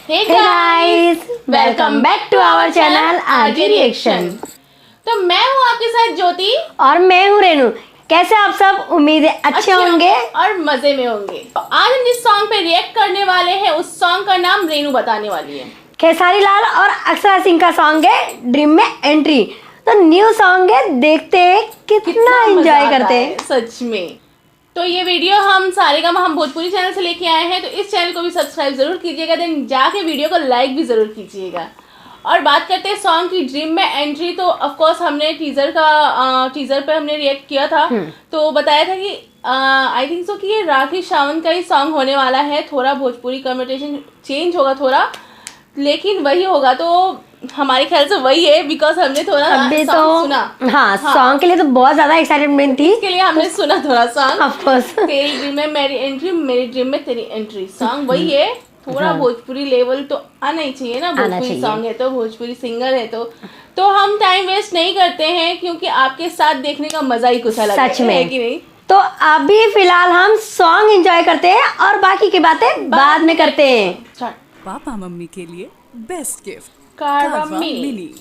Hey guys, welcome back to our channel RJ reaction. तो मैं हूँ आपके साथ ज्योति और मैं हूँ रेनू। कैसे आप सब? उम्मीद है अच्छे होंगे और मजे में होंगे। तो आज हम जिस सॉन्ग पे रिएक्ट करने वाले हैं उस सॉन्ग का नाम रेनू बताने वाली है। खेसारी लाल और अक्षरा सिंह का सॉन्ग है ड्रीम में एंट्री। तो न्यू सॉन्ग है, देखते हैं कितना एंजॉय करते हैं सच में। तो ये वीडियो हम सारेगामा हम भोजपुरी चैनल से लेके आए हैं, तो इस चैनल को भी सब्सक्राइब जरूर कीजिएगा, देन जाके वीडियो को लाइक भी जरूर कीजिएगा। और बात करते हैं सॉन्ग की ड्रीम में एंट्री। तो ऑफ कोर्स हमने टीजर पे हमने रिएक्ट किया था, तो बताया था कि आई थिंक सो कि ये राखी सावंत का ही सॉन्ग होने वाला है। थोड़ा भोजपुरी कन्वर्सेशन चेंज होगा थोड़ा, लेकिन वही होगा। तो हमारे ख्याल से वही है, बिकॉज हमने थोड़ा अभी सॉन्ग सुना। हाँ, सॉन्ग के लिए तो बहुत ज्यादा एक्साइटमेंट थी, इसके लिए हमने सुना थोड़ा सॉन्ग। ऑफ कोर्स तेरी ड्रीम में मेरी एंट्री, मेरी ड्रीम में तेरी एंट्री सॉन्ग वही है। थोड़ा भोजपुरी लेवल तो आना ही चाहिए ना, भोजपुरी सॉन्ग है तो, भोजपुरी सिंगर है तो हम टाइम वेस्ट नहीं करते हैं, क्योंकि आपके साथ देखने का मजा ही कुछ अलग सच में है कि नहीं। तो अभी फिलहाल हम सॉन्ग एंजॉय करते हैं और बाकी की बातें बाद में करते हैं। पापा मम्मी के लिए बेस्ट गिफ्ट कारवा मिनी।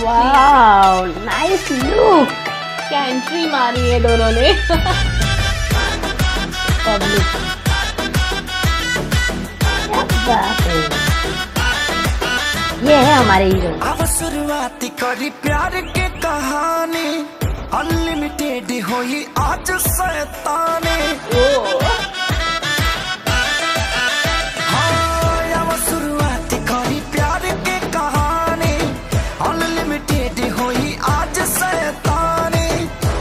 Wow, nice look. क्या एंट्री मारी है दोनों ने। ये है हमारे हीरो। अब शुरुआती करी प्यार के कहानी, अनलिमिटेड होई आज शैतानी। हाँ, अब शुरुआती करी प्यार के कहानी, अनलिमिटेड होई आज शैतानी।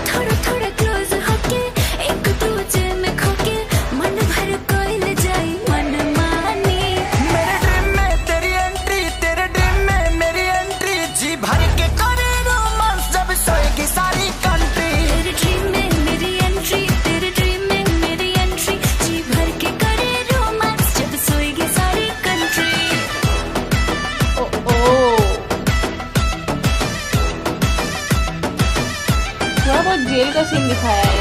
थोड़ा थोड़ा क्लोज होके एक दूजे में खोके मन भर कोई ले जाए मन मानी। मेरे ड्रीम में तेरी एंट्री, तेरे ड्रीम में मेरी एंट्री, जी भर के करे रोमांस जब सोएगी सारी कंट्री। तेरे ड्रीम में मेरी एंट्री, तेरे ड्रीम में मेरी एंट्री, जी भर के करे रोमांस जब सोएगी सारी कंट्री। थोड़ा बहुत जेल का सीन दिखाया है,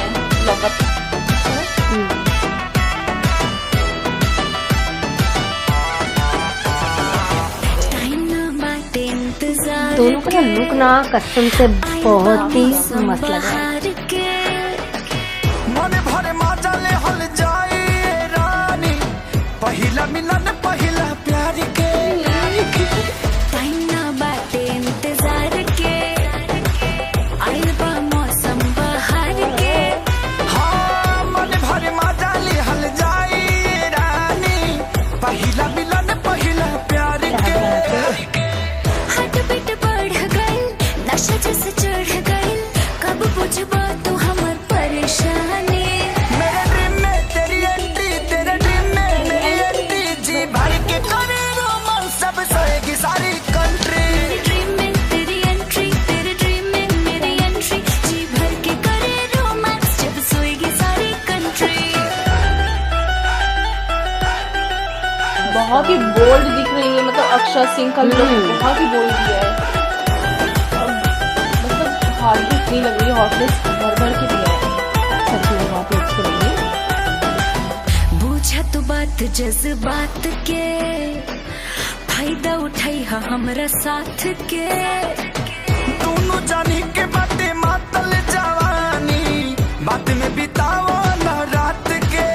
लॉकअप। टाइम ना बाटे इंतजार दोनों का लुक ना कसम से बहुत ही मस्त लग रहा है। मन भरे मजा ले हल जाए रानी, पहिला मिलन पहिला प्यार के। टाइम ना बाटे इंतजार के, आइल बा मौसम बहार के। हाँ, मन भरे मजा ले हल जाए रानी, पहिला मिलन पहिला प्यार के। हाथ पीट बढ़ गई, नशा जैसे चढ़ गई, कब बुझबा तू हमर परेशानी। मेरे ड्रीम में तेरी एंट्री, तेरे ड्रीम में मेरी एंट्री, जी भर के करे रोमांस सब सोएगी सारी कंट्री। तेरे ड्रीम में तेरी एंट्री, तेरे ड्रीम में मेरी एंट्री, जी भर के करे रोमांस जब सोएगी सारी कंट्री। बहुत ही बोल्ड दिख रही है, मतलब अक्षरा सिंह का लुक बहुत ही बोल्ड दिया है। मतलब हॉटनेस नहीं लग रही, हॉटनेस भर भर के दिया है। सच में बहुत ही अच्छी लगी है। बूझा तो बात जज्बात के, फायदा उठाई हा हमरा साथ के। दोनों जानी के बातें मातल जवानी, बात में बिताओ ना रात के।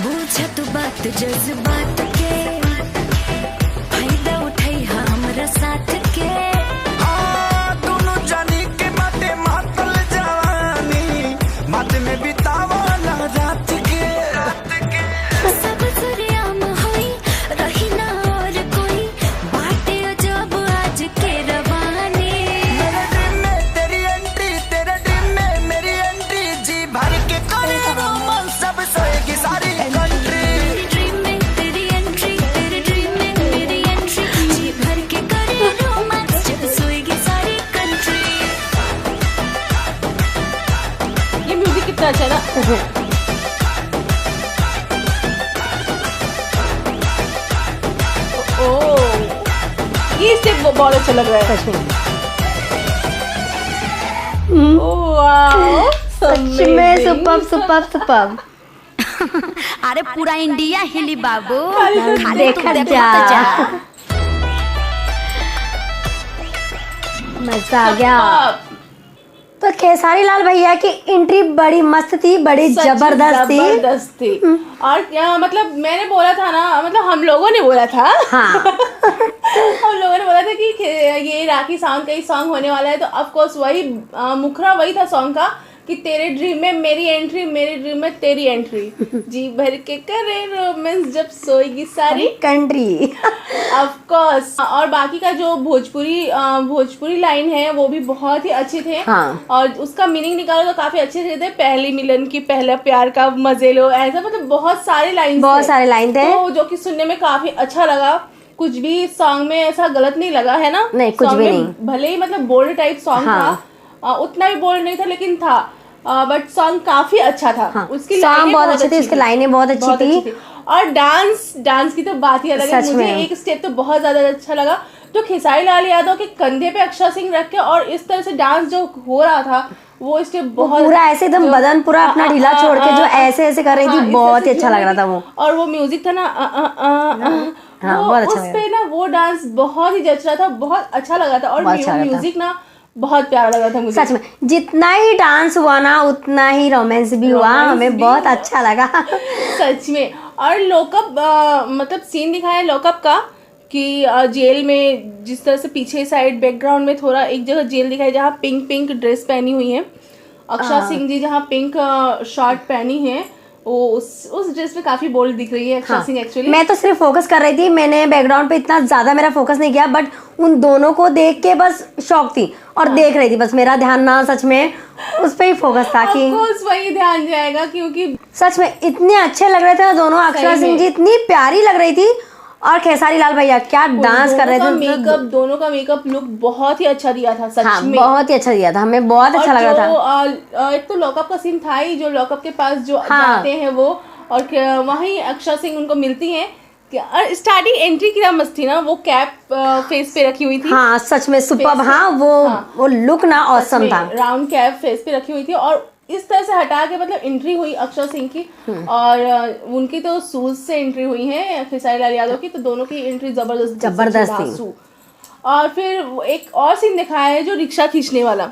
बूझा तो बात जज्बात के, फायदा उठाई हा हमरा साथ के। हाँ, दोनों जानी के बातें मातल जवानी, बात में बिताओ ना रात के। सब सुरियाम होई, रही ना और कोई, बाटे अजब आज के रवानी। मेरे ड्रीम में तेरी एंट्री, तेरे ड्रीम में मेरी एंट्री, जी भर के करे रोमांस सब सोएगी सारी कंट्री। तेरे ड्रीम में तेरी एंट्री, तेरे ड्रीम में मेरी एंट्री, जी भर के करे रोमांस जब सोएगी सारी कंट्री। ये म्यूजिक कितना अच्छा है ना। ये स्टेप बहुत अच्छा लग रहा है सच में, वाओ, सच में सुपर्ब सुपर्ब सुपर्ब। अरे पूरा इंडिया हिली बाबू, खाली देखत तू जा। देखत जा। मजा आ गया। अब तो खेसारी लाल भैया की एंट्री बड़ी मस्त थी, बड़ी सच जबरदस्त थी। जबरदस्त थी। और क्या मतलब मैंने बोला था ना, मतलब हम लोगों ने बोला था हाँ हम लोगों ने बोला था कि ये राखी सावंत का ही सॉन्ग होने वाला है। तो ऑफ कोर्स वही मुखरा वही था सॉन्ग का कि तेरे ड्रीम में मेरी एंट्री, मेरे ड्रीम में तेरी एंट्री, जी भर के करे रोमांस जब सोएगी सारी कंट्री। Of course. और बाकी का जो भोजपुरी लाइन है वो भी बहुत ही अच्छे थे। हाँ। और उसका मीनिंग निकालो तो काफी अच्छे थे। पहली मिलन की, पहला प्यार का, मजे लो, ऐसा मतलब बहुत सारे लाइन बहुत सारे लाइन थे तो जो कि सुनने में काफी अच्छा लगा। कुछ भी सॉन्ग में ऐसा गलत नहीं लगा है ना। नहीं, कुछ Song भी में नहीं। भले ही मतलब बोल्ड टाइप सॉन्ग हाँ। था, उतना भी बोल्ड नहीं था लेकिन था, बट सॉन्ग काफी अच्छा था। हाँ। उसकी सॉन्ग लाइनें बहुत अच्छी थी, उसकी लाइनें बहुत अच्छी थी। और डांस की तो बात ही अलग है। सच मुझे में। एक स्टेप तो बहुत ज्यादा अच्छा लगा, जो खेसारी लाल यादव के कंधे पे अक्षर सिंह रख के और इस तरह से डांस जो हो रहा था, वो स्टेप बहुत पूरा ऐसे एकदम बदन पूरा अपना ढीला छोड़ के जो ऐसे ऐसे कर रही थी, इस बहुत तरह ही से अच्छा लग रहा था वो। और वो म्यूजिक था ना हाँ, वो बहुत अच्छा उस लगा। पे ना वो डांस बहुत ही जच रहा था, बहुत अच्छा लगा था। और बहुत अच्छा लगा था। म्यूजिक ना बहुत प्यारा लगा था मुझे। सच में जितना ही डांस हुआ ना उतना ही रोमांस भी हुआ, रोमांस हमें भी बहुत हुआ। अच्छा लगा। सच में। और लॉकअप मतलब सीन दिखाया लॉकअप का कि जेल में जिस तरह से पीछे साइड बैकग्राउंड में थोड़ा एक जगह जेल दिखाई जहाँ पिंक ड्रेस पहनी हुई है अक्षर सिंह जी, जहाँ पिंक शर्ट पहनी है, वो उस ड्रेस में काफी बोल्ड दिख रही है अक्षर सिंह एक्चुअली। मैं तो सिर्फ फोकस कर रही थी, मैंने बैकग्राउंड पे इतना ज्यादा मेरा फोकस नहीं किया, बट उन दोनों को देख के बस शौक थी और देख रही थी बस, मेरा ध्यान ना सच में उस पे ही फोकस था कि वही ध्यान जाएगा क्योंकि सच में इतने अच्छे लग रहे थे दोनों। अक्षर सिंह जी इतनी प्यारी लग रही थी और खेसारी लाल भैया क्या डांस कर रहे थे। दोनों का मेकअप लुक बहुत ही अच्छा दिया था सच हाँ, में। बहुत ही अच्छा दिया था, हमें बहुत अच्छा लग रहा था। एक तो लॉकअप का सीन था ही, जो लॉकअप के पास जो हाँ। जाते हैं वो, और वहीं अक्षर सिंह उनको मिलती हैं। और स्टार्टिंग एंट्री की मस्त थी ना, वो कैप फेस पे रखी हुई थी। हाँ सच में सुपर। हाँ वो लुक ना औसम था। राउंड कैप फेस पे रखी हुई थी और इस तरह से हटा के मतलब एंट्री हुई अक्षर सिंह की। और उनकी तो शूज से एंट्री हुई है खेसारी लाल यादव की, तो दोनों की एंट्री जबरदस्त थी। और फिर एक और सीन दिखाया है जो रिक्शा खींचने वाला,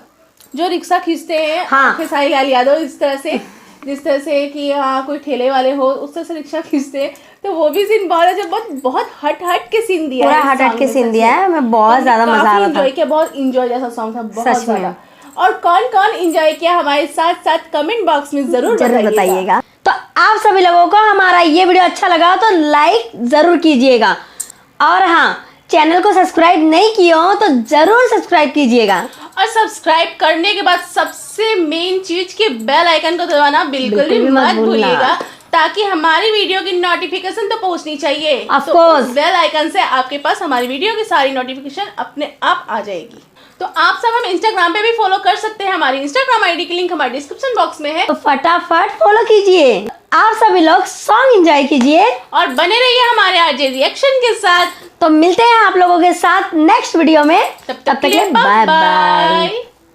जो रिक्शा खींचते हैं हाँ। खेसारी लाल यादव इस तरह से, जिस तरह से कि हाँ कोई ठेले वाले हो उस तरह से रिक्शा खींचते हैं। तो वो भी सीन बहुत अच्छा, बहुत हट के सीन दिया पूरा है, हट के सीन दिया है, हमें बहुत ज्यादा मजा आ रहा था। एंजॉय किया, बहुत एंजॉय जैसा सॉन्ग था, बहुत सच में। ज्यादा। और कौन कौन एंजॉय किया हमारे साथ साथ कमेंट बॉक्स में जरूर बताइएगा। तो आप सभी लोगों को हमारा ये वीडियो अच्छा लगा तो लाइक जरूर कीजिएगा, और हाँ चैनल को सब्सक्राइब नहीं किया हो तो जरूर सब्सक्राइब कीजिएगा। और सब्सक्राइब करने के बाद सबसे मेन चीज के बेल आइकन को दबाना बिल्कुल भी मत भूलिएगा, ताकि हमारी वीडियो की नोटिफिकेशन तो पहुंचनी चाहिए। Of तो course। उस बेल आइकन से आपके पास हमारी वीडियो की सारी नोटिफिकेशन अपने आप आ जाएगी। तो आप सब हम इंस्टाग्राम पे भी फॉलो कर सकते हैं, हमारी इंस्टाग्राम आईडी की लिंक हमारे डिस्क्रिप्शन बॉक्स में है। तो फटाफट फॉलो कीजिए। आप सभी लोग सॉन्ग एंजॉय कीजिए और बने रहिए हमारे आरजे रिएक्शन के साथ। तो मिलते हैं आप लोगों के साथ नेक्स्ट वीडियो में। तब तक के लिए बाय बाय।